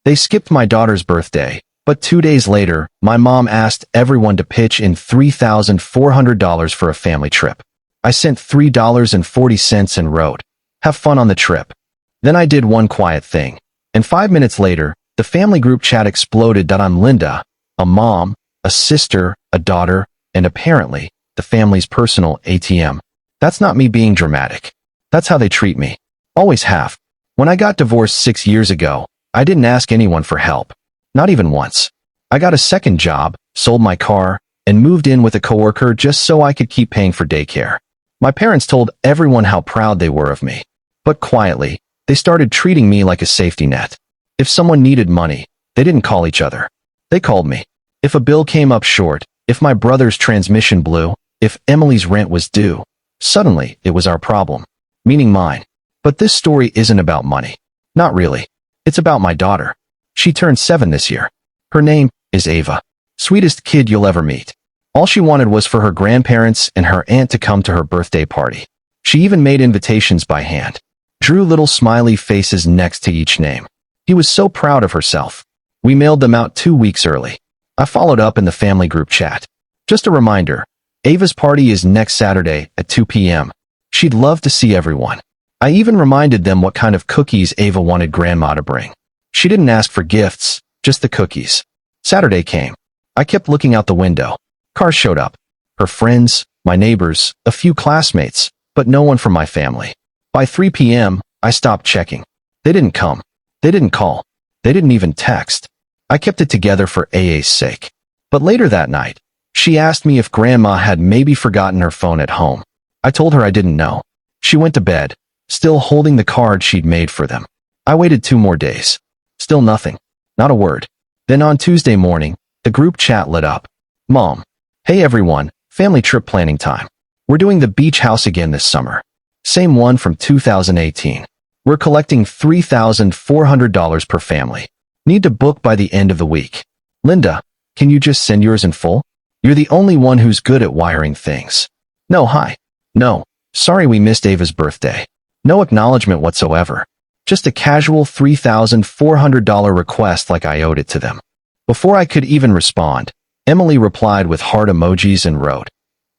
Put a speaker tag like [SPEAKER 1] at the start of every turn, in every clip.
[SPEAKER 1] They skipped my daughter's birthday, but 2 days later, my mom asked everyone to pitch in $3,400 for a family trip. I sent $3.40 and wrote, "Have fun on the trip." Then I did one quiet thing, and 5 minutes later, the family group chat exploded that I'm Linda, a mom, a sister, a daughter, and apparently, the family's personal ATM. That's not me being dramatic. That's how they treat me. Always have. When I got divorced 6 years ago, I didn't ask anyone for help. Not even once. I got a second job, sold my car, and moved in with a coworker just so I could keep paying for daycare. My parents told everyone how proud they were of me. But quietly, they started treating me like a safety net. If someone needed money, they didn't call each other. They called me. If a bill came up short, if my brother's transmission blew, if Emily's rent was due, suddenly it was our problem. Meaning mine. But this story isn't about money. Not really. It's about my daughter. She turned 7 this year. Her name is Ava. Sweetest kid you'll ever meet. All she wanted was for her grandparents and her aunt to come to her birthday party. She even made invitations by hand. Drew little smiley faces next to each name. He was so proud of herself. We mailed them out 2 weeks early. I followed up in the family group chat. Just a reminder, Ava's party is next Saturday at 2 p.m. She'd love to see everyone. I even reminded them what kind of cookies Ava wanted Grandma to bring. She didn't ask for gifts, just the cookies. Saturday came. I kept looking out the window. Cars showed up. Her friends, my neighbors, a few classmates, but no one from my family. By 3 p.m., I stopped checking. They didn't come. They didn't call. They didn't even text. I kept it together for AA's sake. But later that night, she asked me if Grandma had maybe forgotten her phone at home. I told her I didn't know. She went to bed, still holding the card she'd made for them. I waited 2 more days. Still nothing. Not a word. Then on Tuesday morning, the group chat lit up. Mom. Hey everyone, family trip planning time. We're doing the beach house again this summer. Same one from 2018. We're collecting $3,400 per family. Need to book by the end of the week. Linda, can you just send yours in full? You're the only one who's good at wiring things. No, hi. No. Sorry we missed Ava's birthday. No acknowledgement whatsoever. Just a casual $3,400 request like I owed it to them. Before I could even respond, Emily replied with heart emojis and wrote,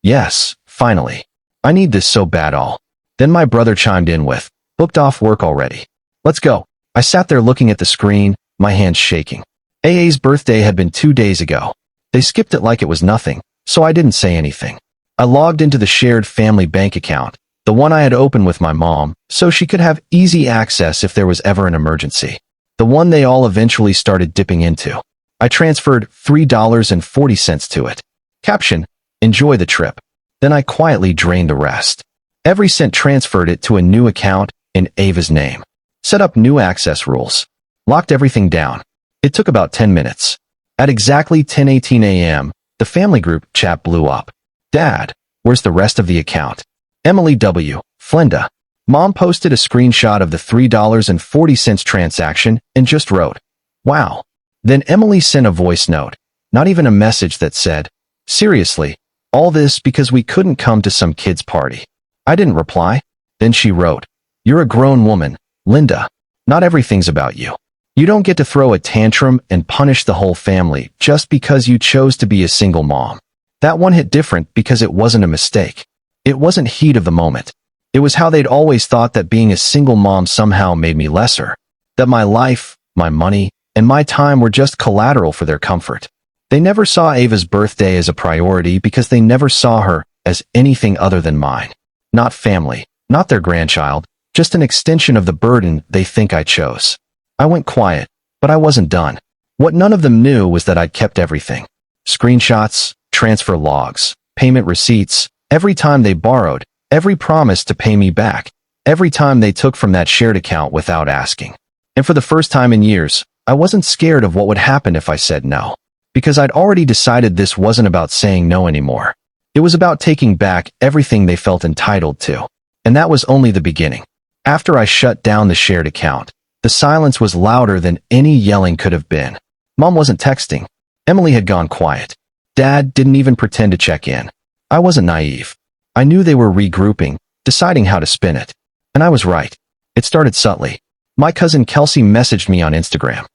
[SPEAKER 1] "Yes, finally. I need this so bad all." Then my brother chimed in with, "Booked off work already. Let's go." I sat there looking at the screen, my hands shaking. AA's birthday had been 2 days ago. They skipped it like it was nothing, so I didn't say anything. I logged into the shared family bank account, the one I had opened with my mom, so she could have easy access if there was ever an emergency. The one they all eventually started dipping into. I transferred $3.40 to it. Caption, "Enjoy the trip." Then I quietly drained the rest. Every cent transferred it to a new account in Ava's name. Set up new access rules. Locked everything down. It took about 10 minutes. At exactly 10:18 a.m., the family group chat blew up. "Dad, where's the rest of the account?" Emily W. Flenda. Mom posted a screenshot of the $3.40 transaction and just wrote, "Wow." Then Emily sent a voice note, not even a message that said, "Seriously, all this because we couldn't come to some kid's party." I didn't reply. Then she wrote, "You're a grown woman, Linda. Not everything's about you. You don't get to throw a tantrum and punish the whole family just because you chose to be a single mom." That one hit different because it wasn't a mistake. It wasn't heat of the moment. It was how they'd always thought that being a single mom somehow made me lesser. That my life, my money, and my time were just collateral for their comfort. They never saw Ava's birthday as a priority because they never saw her as anything other than mine. Not family, not their grandchild, just an extension of the burden they think I chose. I went quiet, but I wasn't done. What none of them knew was that I'd kept everything. Screenshots, transfer logs, payment receipts, every time they borrowed, every promise to pay me back, every time they took from that shared account without asking. And for the first time in years, I wasn't scared of what would happen if I said no. Because I'd already decided this wasn't about saying no anymore. It was about taking back everything they felt entitled to. And that was only the beginning. After I shut down the shared account, the silence was louder than any yelling could have been. Mom wasn't texting. Emily had gone quiet. Dad didn't even pretend to check in. I wasn't naive. I knew they were regrouping, deciding how to spin it. And I was right. It started subtly. My cousin Kelsey messaged me on Instagram.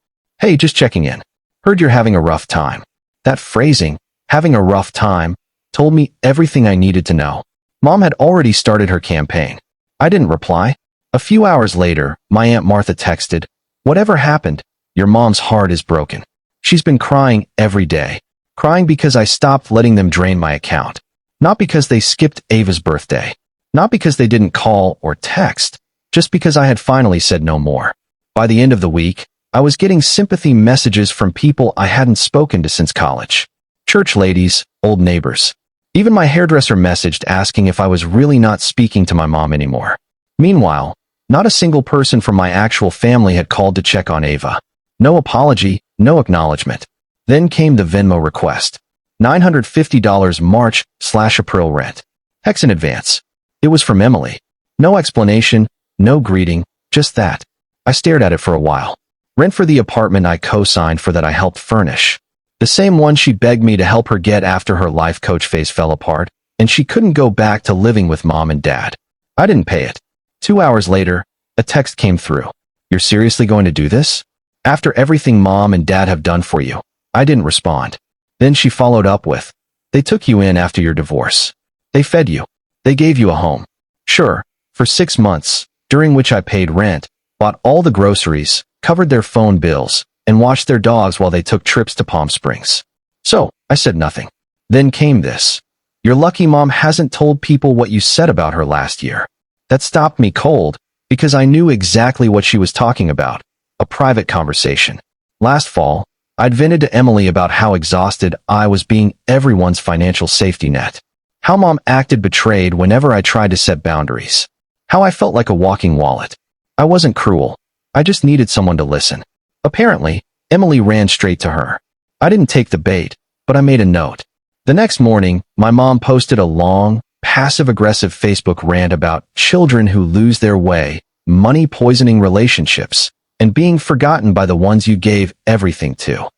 [SPEAKER 1] Hey, just checking in. Heard you're having a rough time. That phrasing, having a rough time, told me everything I needed to know. Mom had already started her campaign. I didn't reply. A few hours later, my Aunt Martha texted, "Whatever happened, your mom's heart is broken. She's been crying every day. Crying because I stopped letting them drain my account. Not because they skipped Ava's birthday. Not because they didn't call or text. Just because I had finally said no more." By the end of the week, I was getting sympathy messages from people I hadn't spoken to since college. Church ladies, old neighbors. Even my hairdresser messaged asking if I was really not speaking to my mom anymore. Meanwhile, not a single person from my actual family had called to check on Ava. No apology, no acknowledgement. Then came the Venmo request. $950 March/April rent. Hex in advance. It was from Emily. No explanation, no greeting, just that. I stared at it for a while. Rent for the apartment I co-signed for that I helped furnish. The same one she begged me to help her get after her life coach phase fell apart, and she couldn't go back to living with mom and dad. I didn't pay it. 2 hours later, a text came through. "You're seriously going to do this? After everything mom and dad have done for you?" I didn't respond. Then she followed up with, "They took you in after your divorce. They fed you. They gave you a home. Sure, for 6 months, during which I paid rent, bought all the groceries, covered their phone bills, and watched their dogs while they took trips to Palm Springs." So, I said nothing. Then came this. "You're lucky mom hasn't told people what you said about her last year." That stopped me cold, because I knew exactly what she was talking about. A private conversation. Last fall, I'd vented to Emily about how exhausted I was being everyone's financial safety net. How mom acted betrayed whenever I tried to set boundaries. How I felt like a walking wallet. I wasn't cruel. I just needed someone to listen. Apparently, Emily ran straight to her. I didn't take the bait, but I made a note. The next morning, my mom posted a long, passive-aggressive Facebook rant about children who lose their way, money-poisoning relationships, and being forgotten by the ones you gave everything to.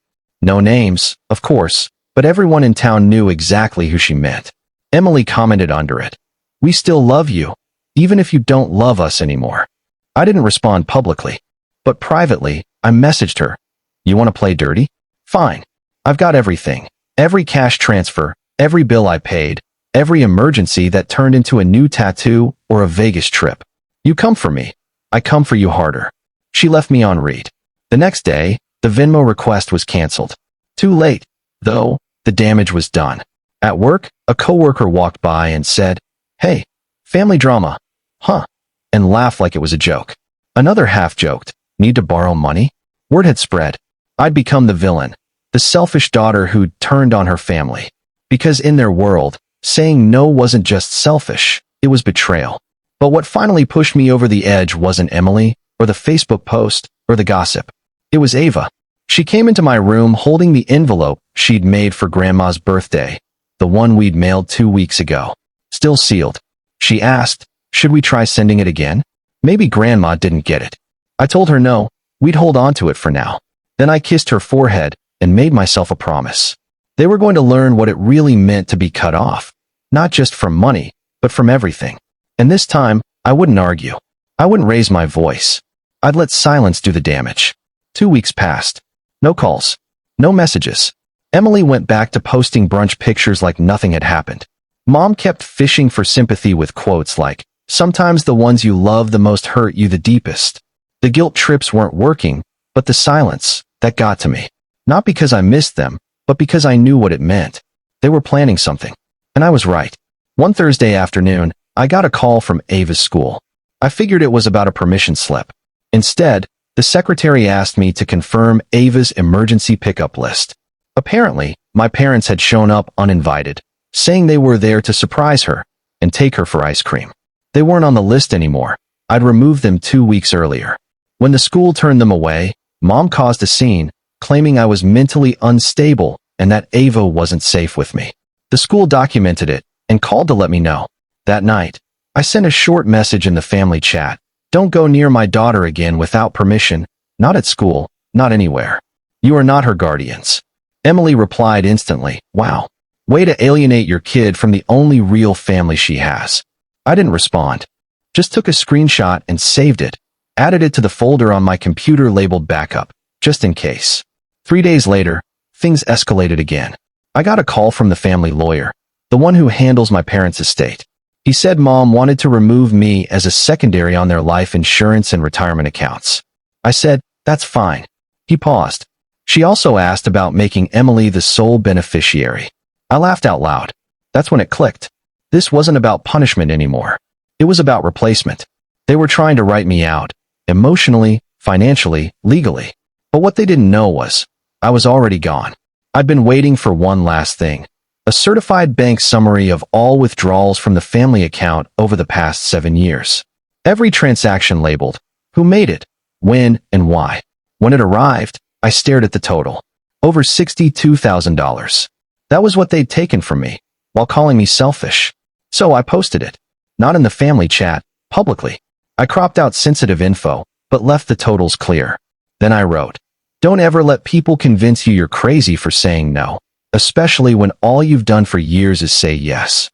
[SPEAKER 1] No names, of course, but everyone in town knew exactly who she meant. Emily commented under it, "We still love you, even if you don't love us anymore." I didn't respond publicly, but privately, I messaged her, "You want to play dirty? Fine. I've got everything. Every cash transfer, every bill I paid, every emergency that turned into a new tattoo or a Vegas trip. You come for me. I come for you harder." She left me on read. The next day, the Venmo request was canceled. Too late, though, the damage was done. At work, a coworker walked by and said, "Hey, family drama, huh?" and laughed like it was a joke. Another half joked, "Need to borrow money?" Word had spread. I'd become the villain, the selfish daughter who'd turned on her family. Because in their world, saying no wasn't just selfish, it was betrayal. But what finally pushed me over the edge wasn't Emily, or the Facebook post, or the gossip. It was Ava. She came into my room holding the envelope she'd made for Grandma's birthday, the one we'd mailed 2 weeks ago. Still sealed. She asked, should we try sending it again? Maybe Grandma didn't get it. I told her no, we'd hold on to it for now. Then I kissed her forehead and made myself a promise. They were going to learn what it really meant to be cut off. Not just from money, but from everything. And this time, I wouldn't argue. I wouldn't raise my voice. I'd let silence do the damage. 2 weeks passed. No calls. No messages. Emily went back to posting brunch pictures like nothing had happened. Mom kept fishing for sympathy with quotes like, "Sometimes the ones you love the most hurt you the deepest." The guilt trips weren't working, but the silence, that got to me. Not because I missed them, but because I knew what it meant. They were planning something. And I was right. One Thursday afternoon, I got a call from Ava's school. I figured it was about a permission slip. Instead, the secretary asked me to confirm Ava's emergency pickup list. Apparently, my parents had shown up uninvited, saying they were there to surprise her and take her for ice cream. They weren't on the list anymore. I'd removed them 2 weeks earlier. When the school turned them away, Mom caused a scene, claiming I was mentally unstable and that Ava wasn't safe with me. The school documented it and called to let me know. That night, I sent a short message in the family chat. "Don't go near my daughter again without permission, not at school, not anywhere. You are not her guardians." Emily replied instantly, "Wow, way to alienate your kid from the only real family she has." I didn't respond. Just took a screenshot and saved it, added it to the folder on my computer labeled backup, just in case. 3 days later, things escalated again. I got a call from the family lawyer, the one who handles my parents' estate. He said Mom wanted to remove me as a secondary on their life insurance and retirement accounts. I said, that's fine. He paused. She also asked about making Emily the sole beneficiary. I laughed out loud. That's when it clicked. This wasn't about punishment anymore. It was about replacement. They were trying to write me out, emotionally, financially, legally. But what they didn't know was, I was already gone. I'd been waiting for one last thing. A certified bank summary of all withdrawals from the family account over the past 7 years. Every transaction labeled, who made it, when, and why. When it arrived, I stared at the total. Over $62,000. That was what they'd taken from me, while calling me selfish. So I posted it. Not in the family chat, publicly. I cropped out sensitive info, but left the totals clear. Then I wrote, don't ever let people convince you you're crazy for saying no, especially when all you've done for years is say yes.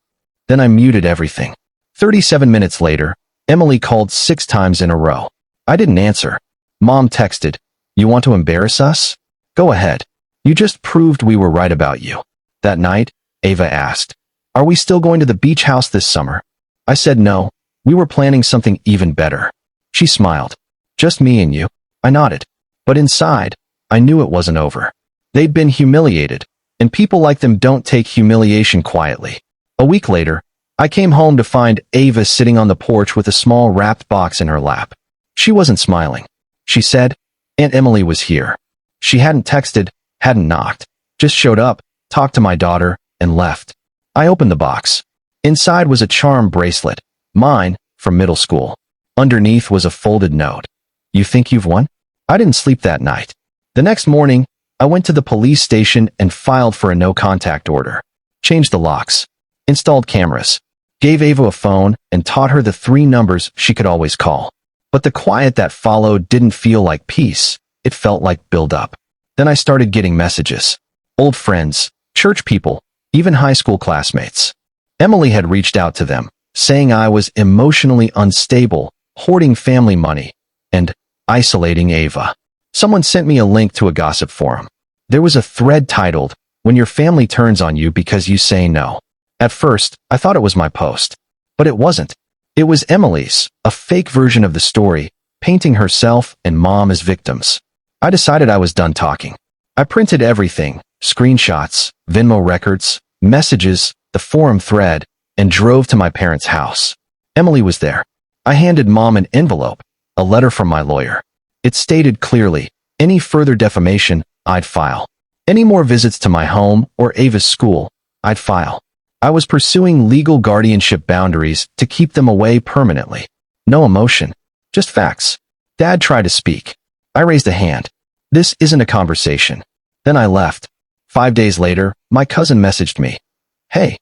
[SPEAKER 1] Then I muted everything. 37 minutes later, Emily called 6 times in a row. I didn't answer. Mom texted, you want to embarrass us? Go ahead. You just proved we were right about you. That night, Ava asked, are we still going to the beach house this summer? I said no, we were planning something even better. She smiled. Just me and you. I nodded. But inside, I knew it wasn't over. They'd been humiliated, and people like them don't take humiliation quietly. A week later, I came home to find Ava sitting on the porch with a small wrapped box in her lap. She wasn't smiling. She said, Aunt Emily was here. She hadn't texted, hadn't knocked, just showed up, talked to my daughter, and left. I opened the box. Inside was a charm bracelet, mine, from middle school. Underneath was a folded note. You think you've won? I didn't sleep that night. The next morning, I went to the police station and filed for a no-contact order. Changed the locks. Installed cameras. Gave Ava a phone and taught her the 3 numbers she could always call. But the quiet that followed didn't feel like peace. It felt like build-up. Then I started getting messages. Old friends, church people, even high school classmates. Emily had reached out to them, saying I was emotionally unstable, hoarding family money, and isolating Ava. Someone sent me a link to a gossip forum. There was a thread titled, When Your Family Turns on You Because You Say No. At first, I thought it was my post. But it wasn't. It was Emily's, a fake version of the story, painting herself and Mom as victims. I decided I was done talking. I printed everything, screenshots, Venmo records, messages, the forum thread, and drove to my parents' house. Emily was there. I handed Mom an envelope, a letter from my lawyer. It stated clearly, any further defamation, I'd file. Any more visits to my home or Ava's school, I'd file. I was pursuing legal guardianship boundaries to keep them away permanently. No emotion, just facts. Dad tried to speak. I raised a hand. This isn't a conversation. Then I left. 5 days later, my cousin messaged me. Hey,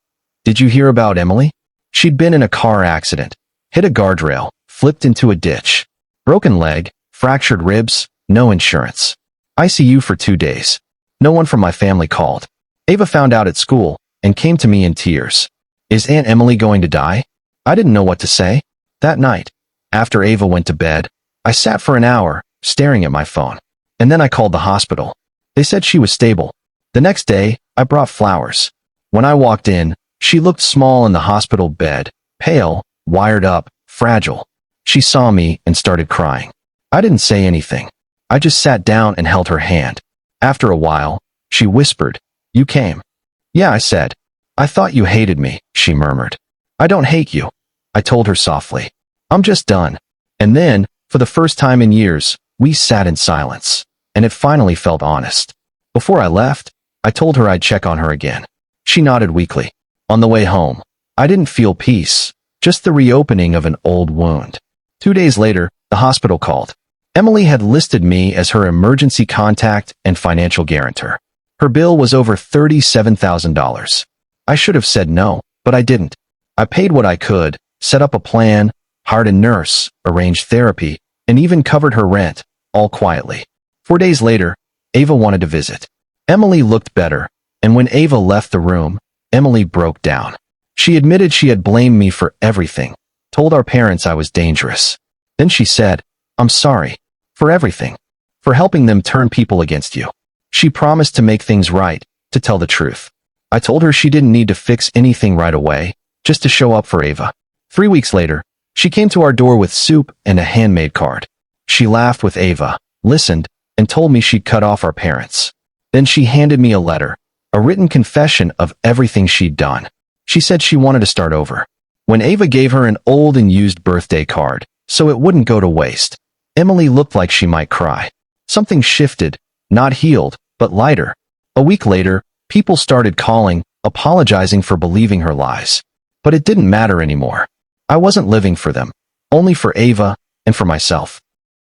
[SPEAKER 1] did you hear about Emily? She'd been in a car accident, hit a guardrail, flipped into a ditch. Broken leg, fractured ribs, no insurance. ICU for 2 days. No one from my family called. Ava found out at school and came to me in tears. Is Aunt Emily going to die? I didn't know what to say. That night, after Ava went to bed, I sat for an hour, staring at my phone. And then I called the hospital. They said she was stable. The next day, I brought flowers. When I walked in, she looked small in the hospital bed, pale, wired up, fragile. She saw me and started crying. I didn't say anything. I just sat down and held her hand. After a while, she whispered, You came. Yeah, I said. I thought you hated me, she murmured. I don't hate you, I told her softly. I'm just done. And then, for the first time in years, we sat in silence, and it finally felt honest. Before I left, I told her I'd check on her again. She nodded weakly. On the way home, I didn't feel peace, just the reopening of an old wound. 2 days later, the hospital called. Emily had listed me as her emergency contact and financial guarantor. Her bill was over $37,000. I should have said no, but I didn't. I paid what I could, set up a plan, hired a nurse, arranged therapy, and even covered her rent, all quietly. 4 days later, Ava wanted to visit. Emily looked better, and when Ava left the room, Emily broke down. She admitted she had blamed me for everything, told our parents I was dangerous. Then she said, I'm sorry. For everything. for helping them turn people against you. She promised to make things right, to tell the truth. I told her she didn't need to fix anything right away, just to show up for Ava. 3 weeks later, she came to our door with soup and a handmade card. She laughed with Ava, listened, and told me she'd cut off our parents. Then she handed me a letter, a written confession of everything she'd done. She said she wanted to start over. When Ava gave her an old and used birthday card, so it wouldn't go to waste, Emily looked like she might cry. Something shifted, not healed, but lighter. A week later, people started calling, apologizing for believing her lies. But it didn't matter anymore. I wasn't living for them, only for Ava and for myself.